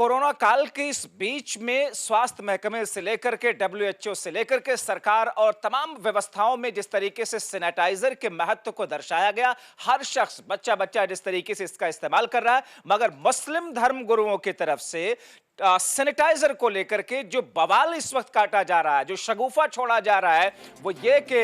Corona काल के इस बीच में स्वास्थ्य महकमे से लेकर के डब्ल्यूएचओ से लेकर के सरकार और तमाम व्यवस्थाओं में जिस तरीके से सैनिटाइजर के महत्व को दर्शाया गया, हर शख्स बच्चा बच्चा जिस तरीके से इसका इस्तेमाल कर रहा है, मगर मुस्लिम धर्म गुरुओं की तरफ से सैनिटाइजर को लेकर के जो बवाल इस वक्त काटा जा रहा है, जो शगुफा छोड़ा जा रहा है, वो ये कि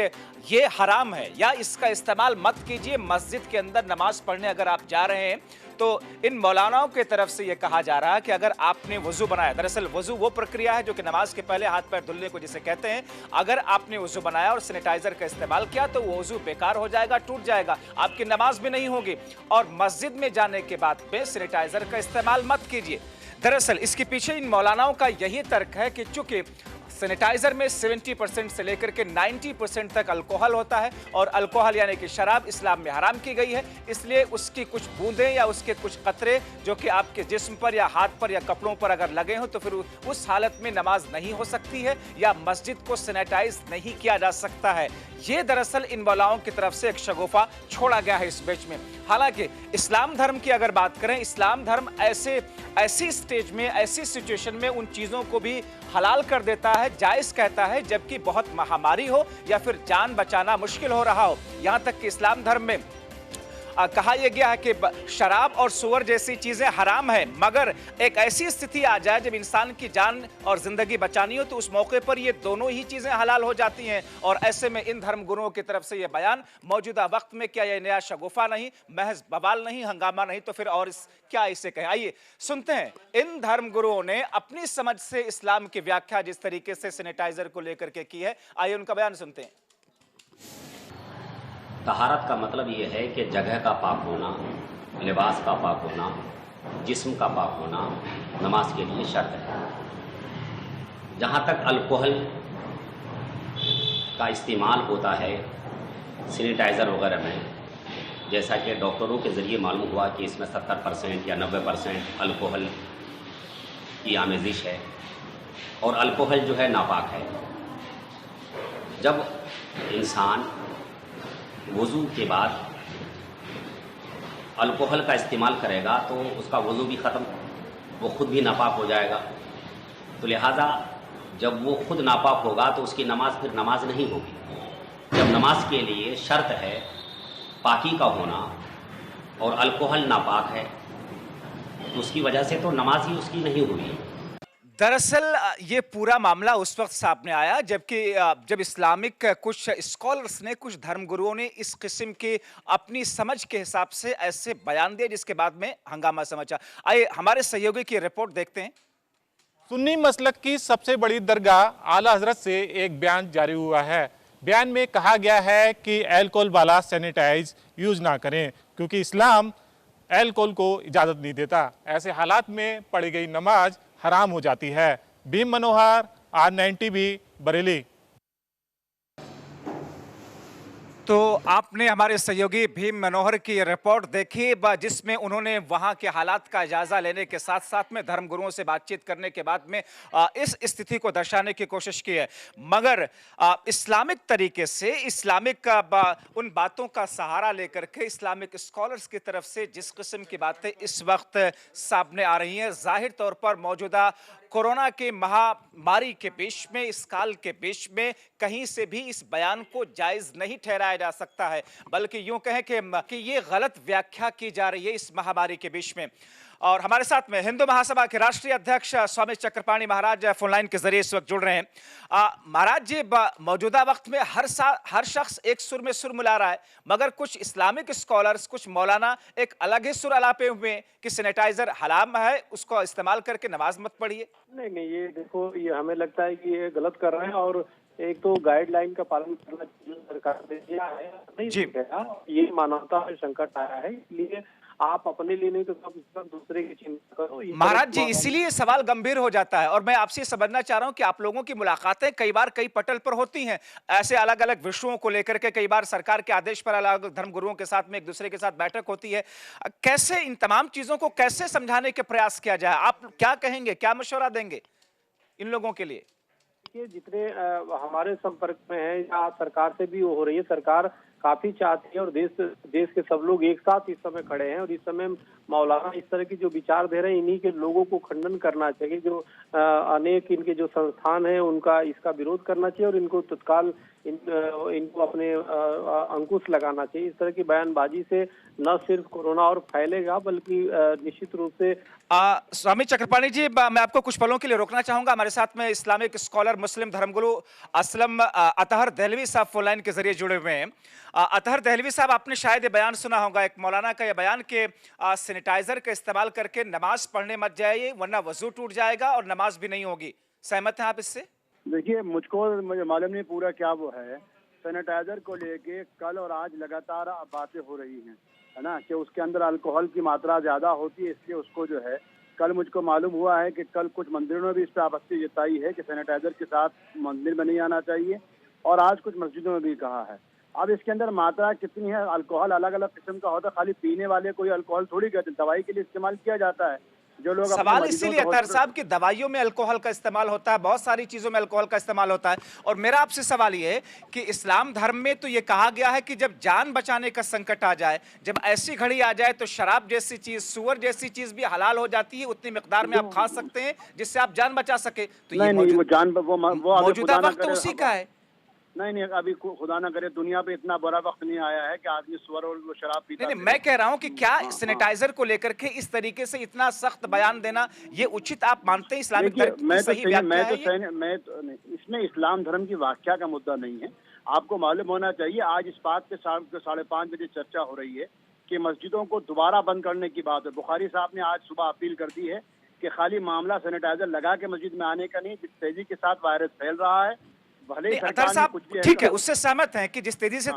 ये हराम है या इसका इस्तेमाल मत कीजिए। मस्जिद के अंदर नमाज पढ़ने अगर आप जा रहे हैं तो इन मौलानाओं की तरफ से यह कहा जा रहा है कि अगर आपने वजू बनाया, दरअसल वजू वो प्रक्रिया है जो कि नमाज के पहले हाथ पैर धुलने को जिसे कहते हैं, अगर आपने वजू बनाया और सैनिटाइजर का इस्तेमाल किया तो वो वजू बेकार हो जाएगा, टूट जाएगा, आपकी नमाज भी नहीं होगी। और मस्जिद में जाने के बाद में सैनिटाइजर का इस्तेमाल मत कीजिए। दरअसल इसके पीछे इन मौलानाओं का यही तर्क है कि चूंकि सैनिटाइजर में 70% से लेकर के 90% तक अल्कोहल होता है और अल्कोहल यानी कि शराब इस्लाम में हराम की गई है, इसलिए उसकी कुछ बूंदें या उसके कुछ कतरे जो कि आपके जिस्म पर या हाथ पर या कपड़ों पर अगर लगे हो तो फिर उस हालत में नमाज नहीं हो सकती है या मस्जिद को सैनिटाइज नहीं किया जा सकता है। ये दरअसल इन मौलाओं की तरफ से एक शगुफा छोड़ा गया है इस बीच में। हालांकि इस्लाम धर्म की अगर बात करें, इस्लाम धर्म ऐसी स्टेज में, ऐसी सिचुएशन में उन चीजों को भी हलाल कर देता है, जायज कहता है, जबकि बहुत महामारी हो या फिर जान बचाना मुश्किल हो रहा हो। यहां तक कि इस्लाम धर्म में कहा यह गया है कि शराब और सुअर जैसी चीजें हराम है, मगर एक ऐसी स्थिति आ जाए जब इंसान की जान और जिंदगी बचानी हो तो उस मौके पर ये दोनों ही चीजें हलाल हो जाती हैं। और ऐसे में इन धर्म गुरुओं की तरफ से यह बयान मौजूदा वक्त में क्या यह नया शगुफा नहीं, महज बवाल नहीं, हंगामा नहीं, तो फिर और क्या इसे कहें। आइए सुनते हैं इन धर्म गुरुओं ने अपनी समझ से इस्लाम की व्याख्या जिस तरीके से सैनिटाइजर को लेकर के की है, आइए उनका बयान सुनते हैं। तहारत का मतलब ये है कि जगह का पाक होना, लिबास का पाक होना, जिस्म का पाक होना नमाज के लिए शर्त है। जहाँ तक अल्कोहल का इस्तेमाल होता है सैनिटाइज़र वगैरह में, जैसा कि डॉक्टरों के ज़रिए मालूम हुआ कि इसमें 70% या 90% अल्कोहल की आमेजिश है और अल्कोहल जो है नापाक है। जब इंसान वज़ू के बाद अल्कोहल का इस्तेमाल करेगा तो उसका वज़ू भी ख़त्म, वो खुद भी नापाक हो जाएगा। तो लिहाजा जब वो खुद नापाक होगा तो उसकी नमाज फिर नमाज नहीं होगी। जब नमाज के लिए शर्त है पाकी का होना और अल्कोहल नापाक है तो उसकी वजह से तो नमाज ही उसकी नहीं हुई। दरअसल ये पूरा मामला उस वक्त सामने आया जबकि जब इस्लामिक कुछ स्कॉलर्स ने, कुछ धर्मगुरुओं ने इस किस्म के अपनी समझ के हिसाब से ऐसे बयान दिए जिसके बाद में हंगामा समझा। आइए हमारे सहयोगी की रिपोर्ट देखते हैं। सुन्नी मसलक की सबसे बड़ी दरगाह आला हजरत से एक बयान जारी हुआ है। बयान में कहा गया है कि अल्कोहल वाला सैनिटाइज यूज ना करें क्योंकि इस्लाम अल्कोहल को इजाज़त नहीं देता। ऐसे हालात में पढ़ी गई नमाज हराम हो जाती है। भीम मनोहर, R90 बरेली। तो आपने हमारे सहयोगी भीम मनोहर की रिपोर्ट देखी जिसमें उन्होंने वहां के हालात का जायजा लेने के साथ साथ में धर्मगुरुओं से बातचीत करने के बाद में इस स्थिति को दर्शाने की कोशिश की है। मगर इस्लामिक तरीके से, इस्लामिक उन बातों का सहारा लेकर के इस्लामिक स्कॉलर्स की तरफ से जिस किस्म की बातें इस वक्त सामने आ रही हैं, जाहिर तौर पर मौजूदा कोरोना के महामारी के बीच में, इस काल के बीच में कहीं से भी इस बयान को जायज नहीं ठहराया जा सकता है, बल्कि यूं कहें कि ये गलत व्याख्या की जा रही है इस महामारी के बीच में। और हमारे साथ में हिंदू महासभा के राष्ट्रीय अध्यक्ष स्वामी चक्रपाणी महाराज फोनलाइन के जरिए इस वक्त जुड़ रहे हैं। महाराज जी, मौजूदा वक्त में हर शख्स एक सुर में सुर मिला रहा है, मगर कुछ इस्लामिक स्कॉलर्स, कुछ मौलाना एक अलग ही सुर अलापे हुए हैं कि सैनिटाइजर हराम है, उसको इस्तेमाल करके नमाज मत पढ़िए। नहीं, ये देखो, ये हमें लगता है कि ये गलत कर रहे हैं और एक तो गाइडलाइन का पालन करना चाहिए, सरकार ने दिया है नहीं दिया, ये मानवता में संकट आया है, इसलिए आप अपने लिए नहीं तो सब दूसरे की चिंता करो। महाराज जी, इसीलिए सवाल गंभीर हो जाता है और मैं आपसे समझना चाह रहा हूं कि आप लोगों की मुलाकातें कई बार कई पटल पर होती हैं, ऐसे अलग अलग विषयों को लेकर के, कई बार सरकार के आदेश पर अलग धर्मगुरुओं के साथ में एक दूसरे के साथ बैठक होती है। कैसे इन तमाम चीजों को कैसे समझाने के प्रयास किया जाए? आप क्या कहेंगे, क्या मशवरा देंगे इन लोगों के लिए? जितने हमारे संपर्क में है या सरकार से भी हो रही है, सरकार काफी चाहती है और देश के सब लोग एक साथ इस समय खड़े हैं। और इस समय मौलाना इस तरह की जो विचार दे रहे हैं, इन्हीं के लोगों को खंडन करना चाहिए। जो अनेक इनके जो संस्थान हैं उनका इसका विरोध करना चाहिए और इनको तत्काल इनको अपने अंकुश लगाना चाहिए। इस तरह की बयानबाजी से न सिर्फ कोरोना और फैलेगा बल्कि निश्चित रूप से स्वामी चक्रपाणी जी, मैं आपको कुछ पलों के लिए रोकना चाहूंगा। हमारे साथ में इस्लामिक स्कॉलर, मुस्लिम धर्मगुरु असलम अतहर दहलवी साहब फोन लाइन के जरिए जुड़े हुए हैं। अतहर दहलवी साहब, आपने शायद ये बयान सुना होगा, एक मौलाना का ये बयान कि सैनिटाइजर का इस्तेमाल करके नमाज पढ़ने मत जाइए वरना वजू टूट जाएगा और नमाज भी नहीं होगी। सहमत हैं आप इससे? देखिए, मुझे मालूम नहीं पूरा क्या वो है। सैनिटाइजर को लेके कल और आज लगातार बातें हो रही हैं, है ना, कि उसके अंदर अल्कोहल की मात्रा ज्यादा होती है, इसलिए उसको जो है, कल मुझको मालूम हुआ है कि कल कुछ मंदिरों ने भी इस पर आपत्ति जताई है कि सैनिटाइजर के साथ मंदिर में नहीं आना चाहिए, और आज कुछ मस्जिदों में भी कहा है। अब इसके अंदर मात्रा कितनी है, अल्कोहल अलग अलग किस्म का होता है, खाली पीने वाले कोई अल्कोहल थोड़ी कहते, दवाई के लिए इस्तेमाल किया जाता है। जो लोग सवाल इसीलिए अतहर साहब कि दवाइयों में अल्कोहल का इस्तेमाल होता है, बहुत सारी चीजों में अल्कोहल का इस्तेमाल होता है। और मेरा आपसे सवाल ये है कि इस्लाम धर्म में तो ये कहा गया है कि जब जान बचाने का संकट आ जाए, जब ऐसी घड़ी आ जाए तो शराब जैसी चीज, सुअर जैसी चीज भी हलाल हो जाती है, उतनी मिकदार में आप खा सकते हैं जिससे आप जान बचा सके। तो ये मौजूदा वक्त तो उसी का है। नहीं, अभी खुदा ना करे दुनिया पे इतना बुरा वक्त नहीं आया है कि आदमी सुअर और वो शराब पीता। नहीं, मैं कह रहा हूं कि क्या सैनिटाइजर को लेकर के इस तरीके से इतना सख्त बयान देना ये उचित आप मानते हैं? इस्लामिक धर्म की सही व्याख्या है ये? इसमें इस्लाम धर्म की व्याख्या का मुद्दा नहीं है। आपको मालूम होना चाहिए, आज इस बात पे 5:30 बजे चर्चा हो रही है कि मस्जिदों को दोबारा बंद करने की बात है। बुखारी साहब ने आज सुबह अपील कर दी है कि खाली मामला सैनिटाइजर लगा के मस्जिद में आने का नहीं, जिस तेजी के साथ वायरस फैल रहा है, भले ही अतहर साहब ठीक है, उससे सहमत हैं कि जिस तेजी से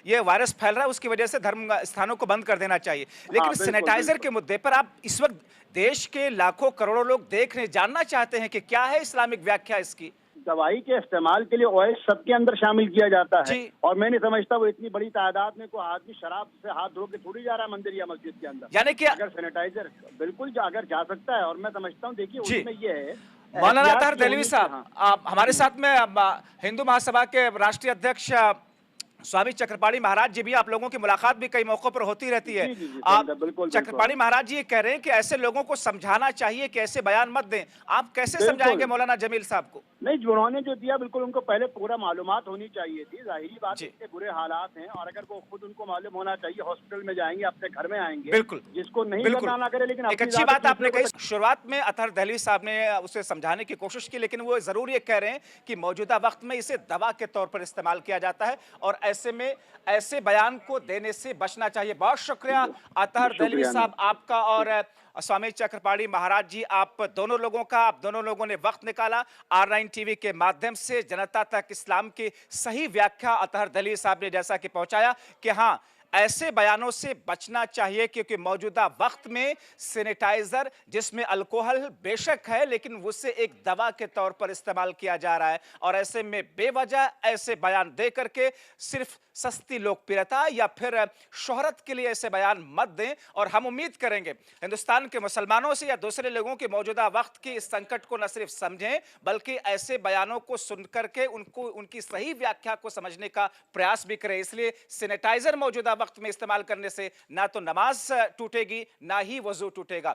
ये वायरस फैल रहा है उसकी वजह से धर्म स्थानों को बंद कर देना चाहिए, लेकिन सैनिटाइजर के मुद्दे पर आप इस वक्त देश के लाखों करोड़ों लोग देख रहे, जानना चाहते हैं कि क्या है इस्लामिक व्याख्या इसकी। दवाई के इस्तेमाल के लिए ऑयल सबके अंदर शामिल किया जाता है, और मैं नहीं समझता वो इतनी बड़ी तादाद में कोई आदमी शराब से हाथ धो के थोड़ी जा रहा है मंदिर या मस्जिद के अंदर। यानी कि अगर सैनिटाइजर बिल्कुल अगर जा सकता है, और मैं समझता हूँ, देखिए उसमें ये है। मौलाना अतहर दहलवी साहब, आप हमारे साथ में हिंदू महासभा के राष्ट्रीय अध्यक्ष स्वामी चक्रपाणी महाराज जी भी, आप लोगों की मुलाकात भी कई मौकों पर होती रहती है। आप चक्रपाणी महाराज जी ये कह रहे हैं कि ऐसे लोगों को समझाना चाहिए कि ऐसे बयान मत दें। आप कैसे समझाएंगे मौलाना जमील साहब को? नहीं, उन्होंने जो दिया बिल्कुल उनको पहले पूरा मालूमात होनी चाहिए थी। जाहिर बात है इतने बुरे हालात हैं, और अगर वो खुद उनको मालूम होना चाहिए, हॉस्पिटल में जाएंगे, अपने घर में आएंगे, बिल्कुल, जिसको नहीं करना ना करे। लेकिन एक अच्छी बात आपने कही, शुरुआत में अतहर दहलवी साहब ने उसे समझाने की कोशिश की, लेकिन वो जरूर ये कह रहे हैं कि मौजूदा वक्त में इसे दवा के तौर पर इस्तेमाल किया जाता है और ऐसे में ऐसे बयान को देने से बचना चाहिए। बहुत शुक्रिया अतहर दहलवी साहब आपका और स्वामी चक्रपाणी महाराज जी, आप दोनों लोगों ने वक्त निकाला R9 टीवी के माध्यम से जनता तक इस्लाम की सही व्याख्या अतहर दहलवी साहब ने जैसा कि पहुंचाया कि हाँ, ऐसे बयानों से बचना चाहिए क्योंकि मौजूदा वक्त में सैनिटाइजर जिसमें अल्कोहल बेशक है लेकिन उससे एक दवा के तौर पर इस्तेमाल किया जा रहा है, और ऐसे में बेवजह ऐसे बयान दे करके सिर्फ सस्ती लोकप्रियता या फिर शोहरत के लिए ऐसे बयान मत दें। और हम उम्मीद करेंगे हिंदुस्तान के मुसलमानों से या दूसरे लोगों के मौजूदा वक्त के इस संकट को न सिर्फ समझें बल्कि ऐसे बयानों को सुन करके उनको उनकी सही व्याख्या को समझने का प्रयास भी करें। इसलिए सैनिटाइजर मौजूदा वक्त में इस्तेमाल करने से ना तो नमाज टूटेगी ना ही वजू टूटेगा।